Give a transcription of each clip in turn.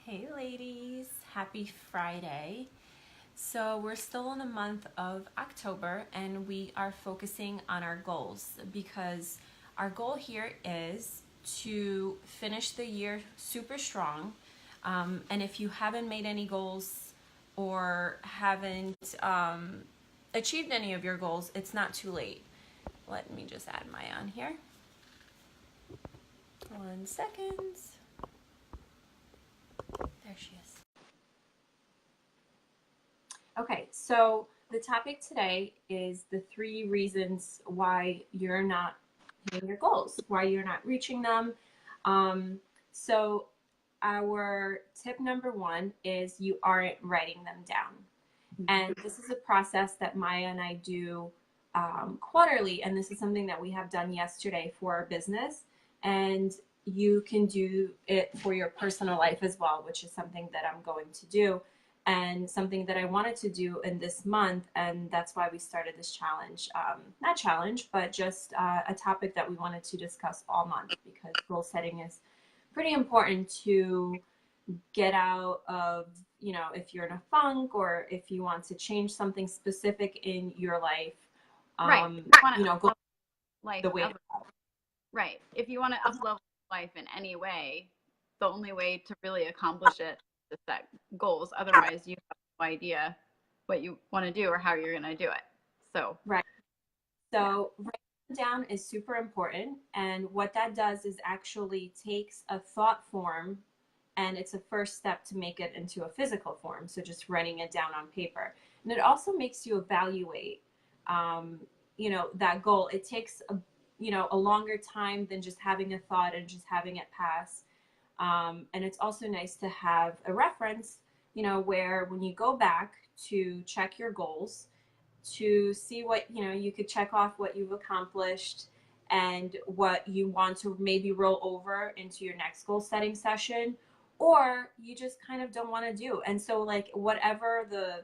Hey ladies, happy Friday. So we're still in the month of October and we are focusing on our goals because our goal here is to finish the year super strong. And if you haven't made any goals or haven't achieved any of your goals, it's not too late. Let me just add Maya on here. 1 second. There she is. Okay, so the topic today is the 3 reasons why you're not hitting your goals, why you're not reaching them. So our tip number 1 is you aren't writing them down. And this is a process that Maya and I do quarterly, and this is something that we have done yesterday for our business. And you can do it for your personal life as well, which is something that I'm going to do and something that I wanted to do in this month. And that's why we started this challenge. Not challenge, but just a topic that we wanted to discuss all month because goal setting is pretty important to get out of, if you're in a funk or if you want to change something specific in your life. Right. Go life the way. Right. If you want to up-level life in any way, the only way to really accomplish it is set goals. Otherwise, you have no idea what you want to do or how you're going to do it. So, Right. So writing down is super important. And what that does is actually takes a thought form and it's a first step to make it into a physical form. So just writing it down on paper. And it also makes you evaluate, that goal. It takes a longer time than just having a thought and just having it pass. And it's also nice to have a reference, where when you go back to check your goals, to see what, you could check off what you've accomplished and what you want to maybe roll over into your next goal setting session, or you just kind of don't want to do. And so like whatever the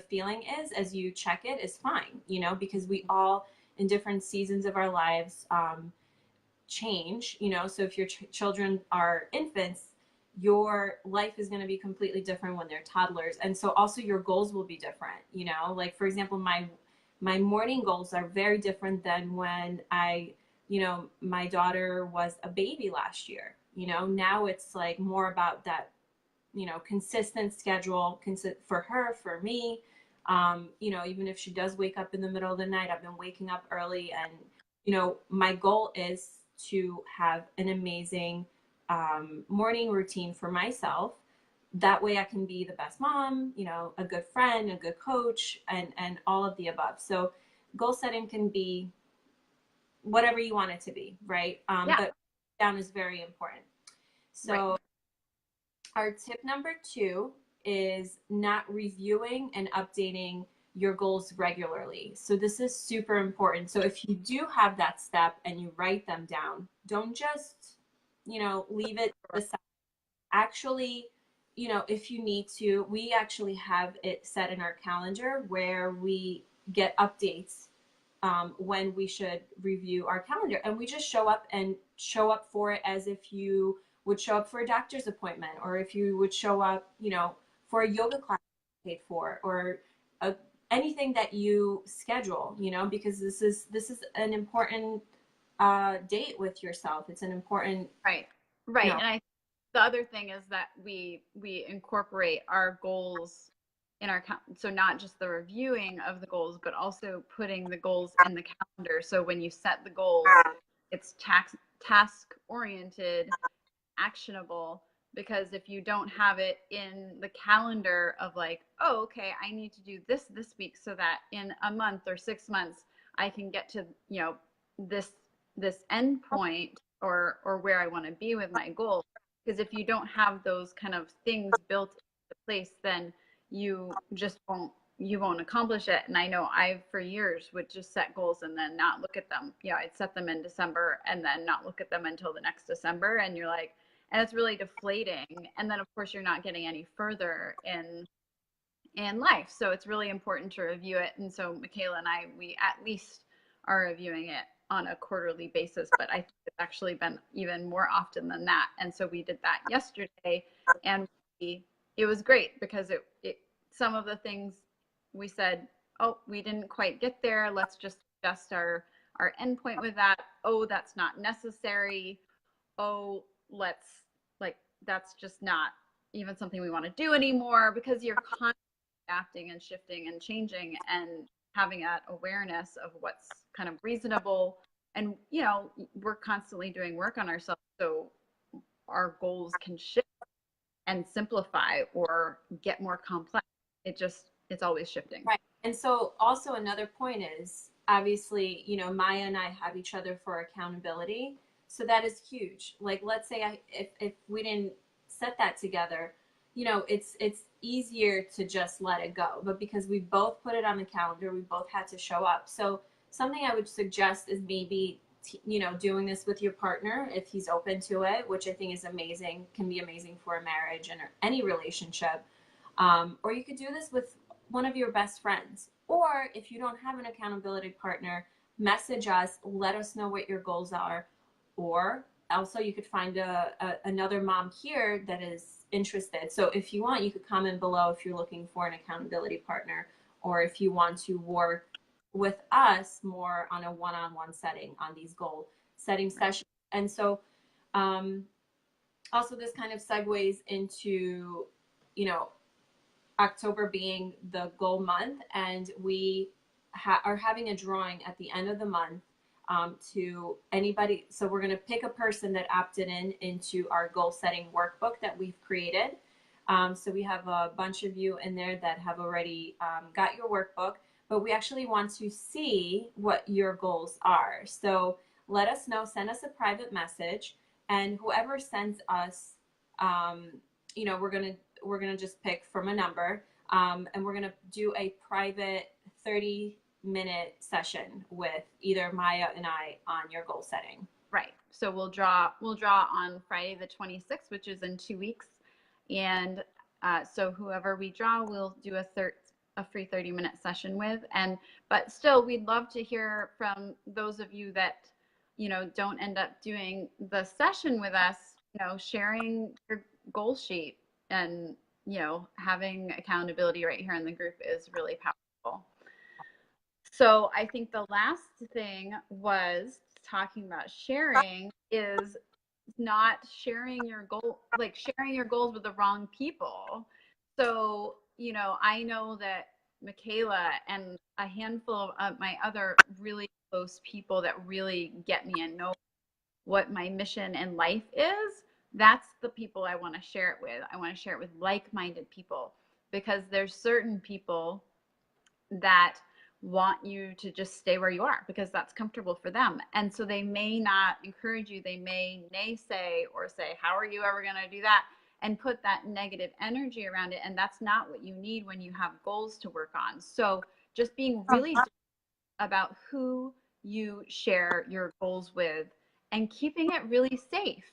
feeling is as you check it is fine, because we all in different seasons of our lives change, so if your children are infants, your life is going to be completely different when they're toddlers, and so also your goals will be different. Like for example, my morning goals are very different than when my daughter was a baby last year. Now it's like more about that consistent schedule for her, for me. Even if she does wake up in the middle of the night, I've been waking up early, and my goal is to have an amazing morning routine for myself. That way I can be the best mom, a good friend, a good coach, and all of the above. So goal setting can be whatever you want it to be, right? But down is very important. So our tip number 2 is not reviewing and updating your goals regularly. So this is super important. So if you do have that step and you write them down, don't just, leave it aside. Actually, if you need to, we actually have it set in our calendar where we get updates when we should review our calendar. And we just show up for it as if you would show up for a doctor's appointment, or if you would show up, for a yoga class paid for, or anything that you schedule, because this is an important date with yourself. It's an important right. And the other thing is that we incorporate our goals in our so not just the reviewing of the goals, but also putting the goals in the calendar. So when you set the goals, it's task oriented, actionable, because if you don't have it in the calendar of like, oh, okay, I need to do this week so that in a month or 6 months I can get to this end point or where I want to be with my goal. Because if you don't have those kind of things built into place, then you won't accomplish it. And I know I for years would just set goals and then not look at them. I'd set them in December and then not look at them until the next December, and you're like, and it's really deflating. And then of course you're not getting any further in life. So it's really important to review it. And so Michaela and I, we at least are reviewing it on a quarterly basis, but I think it's actually been even more often than that. And so we did that yesterday, and it was great because it some of the things we said, oh, we didn't quite get there. Let's just adjust our endpoint with that. Oh, that's not necessary. Oh, let's like that's just not even something we want to do anymore, because you're constantly adapting and shifting and changing and having that awareness of what's kind of reasonable. And we're constantly doing work on ourselves, so our goals can shift and simplify or get more complex. It's always shifting. Right. And so also another point is, obviously, Maya and I have each other for accountability. So that is huge. Like, let's say if we didn't set that together, it's easier to just let it go. But because we both put it on the calendar, we both had to show up. So something I would suggest is maybe, doing this with your partner if he's open to it, which I think is amazing, can be amazing for a marriage and any relationship. Or you could do this with one of your best friends. Or if you don't have an accountability partner, message us, let us know what your goals are. Or also you could find another mom here that is interested. So if you want, you could comment below if you're looking for an accountability partner, or if you want to work with us more on a one-on-one setting on these goal setting sessions. And so also this kind of segues into, October being the goal month, and we are having a drawing at the end of the month to anybody. So we're going to pick a person that opted into our goal setting workbook that we've created. So we have a bunch of you in there that have already got your workbook, but we actually want to see what your goals are. So let us know, send us a private message, and whoever sends us, we're gonna just pick from a number, and we're gonna do a private 30-minute session with either Maya and I on your goal setting. Right. So we'll draw on Friday the 26th, which is in 2 weeks, and so whoever we draw, we'll do a free 30-minute session with. But still, we'd love to hear from those of you that don't end up doing the session with us. Sharing your goal sheet and having accountability right here in the group is really powerful. So I think the last thing was talking about sharing is not sharing your sharing your goals with the wrong people. So I know that Michaela and a handful of my other really close people that really get me and know what my mission in life is, that's the people I want to share it with. I want to share it with like-minded people, because there's certain people that want you to just stay where you are because that's comfortable for them. And so they may not encourage you. They may naysay or say, how are you ever going to do that? And put that negative energy around it. And that's not what you need when you have goals to work on. So just being really about who you share your goals with and keeping it really safe.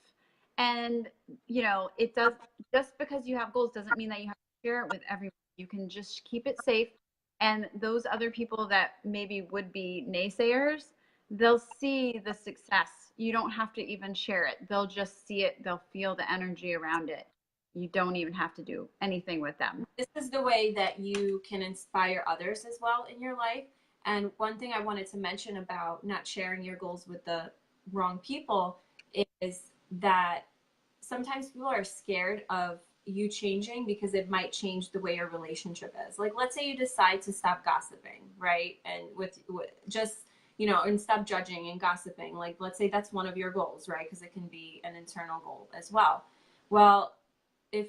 And it does, just because you have goals doesn't mean that you have to share it with everyone. You can just keep it safe. And those other people that maybe would be naysayers, they'll see the success. You don't have to even share it. They'll just see it. They'll feel the energy around it. You don't even have to do anything with them. This is the way that you can inspire others as well in your life. And one thing I wanted to mention about not sharing your goals with the wrong people is that sometimes people are scared of you changing because it might change the way your relationship is. Like, let's say you decide to stop gossiping, right? And with just, and stop judging and gossiping. Like, let's say that's one of your goals, right? Because it can be an internal goal as well. Well, if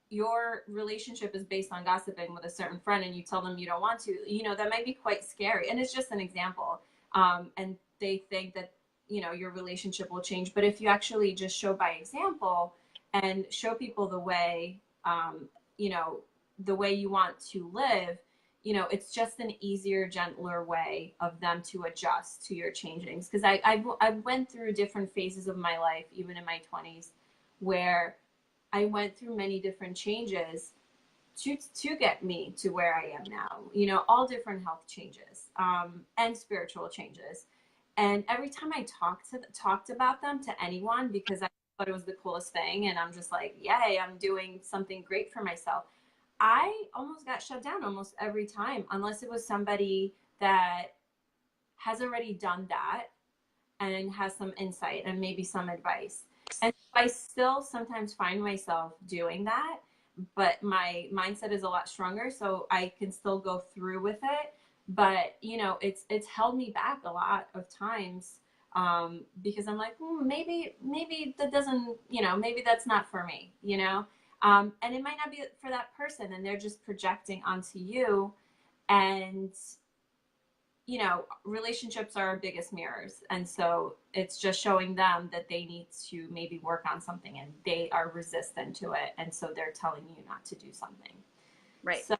your relationship is based on gossiping with a certain friend and you tell them you don't want to, that might be quite scary. And it's just an example. And they think that, your relationship will change. But if you actually just show by example and show people the way, the way you want to live, it's just an easier, gentler way of them to adjust to your changings. Because I went through different phases of my life, even in my 20s, where I went through many different changes to get me to where I am now, all different health changes and spiritual changes. And every time I talked about them to anyone, because I thought it was the coolest thing. And I'm just like, yay, I'm doing something great for myself. I almost got shut down almost every time, unless it was somebody that has already done that and has some insight and maybe some advice. And I still sometimes find myself doing that, but my mindset is a lot stronger, so I can still go through with it. But you know, it's held me back a lot of times, because I'm like, maybe that doesn't, you know, maybe that's not for me, you know. And it might not be for that person, and they're just projecting onto you. And you know, relationships are our biggest mirrors. And so it's just showing them that they need to maybe work on something and they are resistant to it. And so they're telling you not to do something. Right. So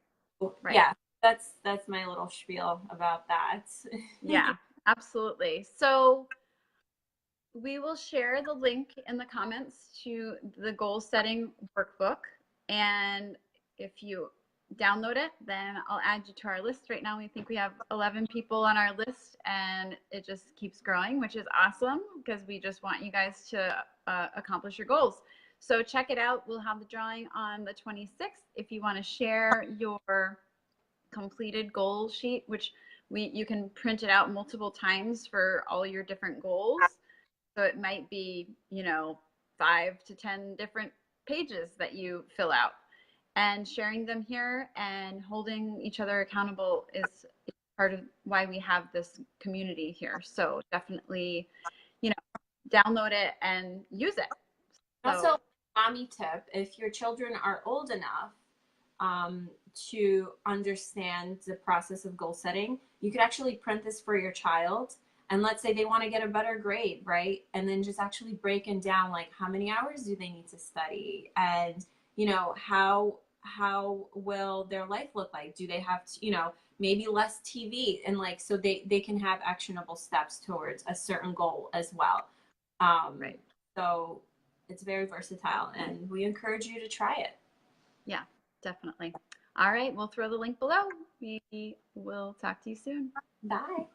Right. yeah, that's my little spiel about that. Yeah, absolutely. So we will share the link in the comments to the goal setting workbook. And if you download it, then I'll add you to our list. Right now, we think we have 11 people on our list, and it just keeps growing, which is awesome because we just want you guys to accomplish your goals. So check it out. We'll have the drawing on the 26th. If you want to share your completed goal sheet, which you can print it out multiple times for all your different goals. So it might be, you know, 5 to 10 different pages that you fill out, and sharing them here and holding each other accountable is part of why we have this community here. So definitely, you know, download it and use it. Also, So mommy tip, if your children are old enough to understand the process of goal setting, you could actually print this for your child. And let's say they want to get a better grade, right? And then just actually breaking down like how many hours do they need to study, and you know, how will their life look like? Do they have to, you know, maybe less TV, and like so they can have actionable steps towards a certain goal as well. right. So it's very versatile, and we encourage you to try it. Yeah, definitely. All right, we'll throw the link below. We will talk to you soon. Bye.